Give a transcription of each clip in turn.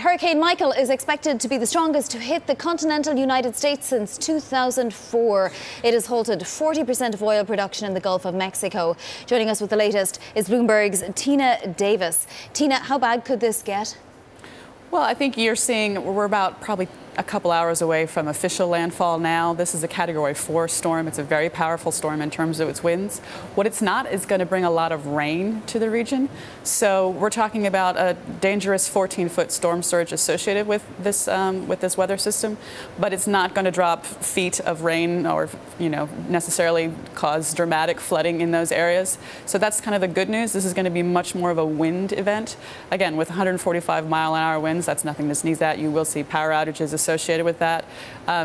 Hurricane Michael is expected to be the strongest to hit the continental United States since 2004. It has halted 40% of oil production in the Gulf of Mexico. Joining us with the latest is Bloomberg's Tina Davis. Tina, how bad could this get? Well, I think you're seeing we're about probably a couple hours away from official landfall now. This is a Category 4 storm. It's a very powerful storm in terms of its winds. What it's not is going to bring a lot of rain to the region. So we're talking about a dangerous 14-foot storm surge associated with this weather system, but it's not going to drop feet of rain or, necessarily cause dramatic flooding in those areas. So that's kind of the good news. This is going to be much more of a wind event. Again, with 145-mile-an-hour winds, that's nothing to sneeze at. You will see power outages associated with that.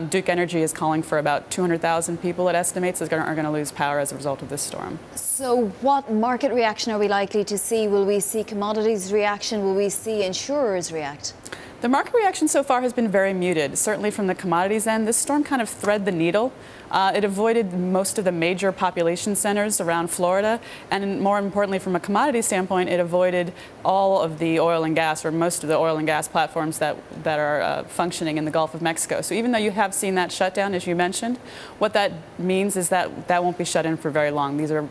Duke Energy is calling for about 200,000 people, it estimates, are going to lose power as a result of this storm. So what market reaction are we likely to see? Will we see commodities reaction? Will we see insurers react? The market reaction so far has been very muted. Certainly from the commodities end, this storm kind of threaded the needle. It avoided most of the major population centers around Florida, and more importantly, from a commodity standpoint, it avoided all of the oil and gas, or most of the oil and gas platforms that are functioning in the Gulf of Mexico. So even though you have seen that shutdown, as you mentioned, what that means is that that won't be shut in for very long. These are,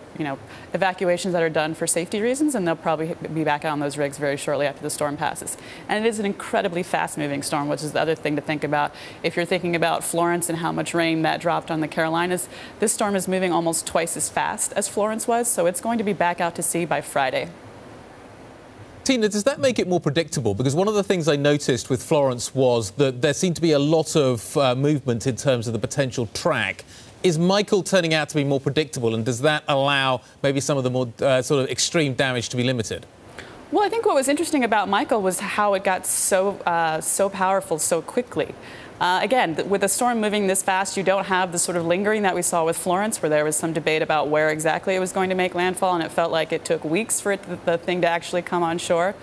evacuations that are done for safety reasons, and they'll probably be back out on those rigs very shortly after the storm passes. And it is an incredibly fast-moving storm, which is the other thing to think about. If you're thinking about Florence and how much rain that dropped on the Carolinas, this storm is moving almost twice as fast as Florence was, so it's going to be back out to sea by Friday. Tina, does that make it more predictable? Because one of the things I noticed with Florence was that there seemed to be a lot of movement in terms of the potential track. Is Michael turning out to be more predictable, and does that allow maybe some of the more sort of extreme damage to be limited? Well, I think what was interesting about Michael was how it got so powerful so quickly. Again, with a storm moving this fast, you don't have the sort of lingering that we saw with Florence, where there was some debate about where exactly it was going to make landfall, and it felt like it took weeks for the thing to actually come on shore.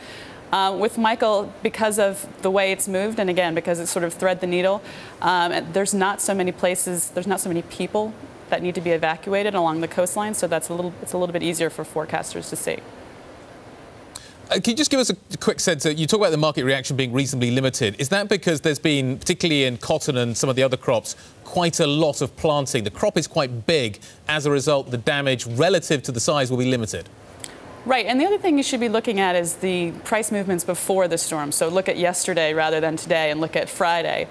With Michael, because of the way it's moved, and again, because it sort of thread the needle, there's not so many places, there's not so many people that need to be evacuated along the coastline, so it's a little bit easier for forecasters to see. Can you just give us a quick sense? You talk about the market reaction being reasonably limited. Is that because there's been, particularly in cotton and some of the other crops, quite a lot of planting? The crop is quite big. As a result, the damage relative to the size will be limited. Right, and the other thing you should be looking at is the price movements before the storm. So look at yesterday rather than today, and look at Friday.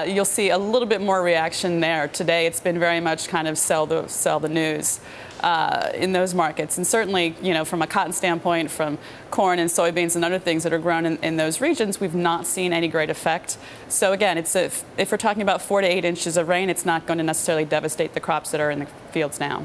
You'll see a little bit more reaction there. Today it's been very much kind of sell the news in those markets. And certainly, from a cotton standpoint, from corn and soybeans and other things that are grown in those regions, we've not seen any great effect. So again, if we're talking about 4 to 8 inches of rain, it's not going to necessarily devastate the crops that are in the fields now.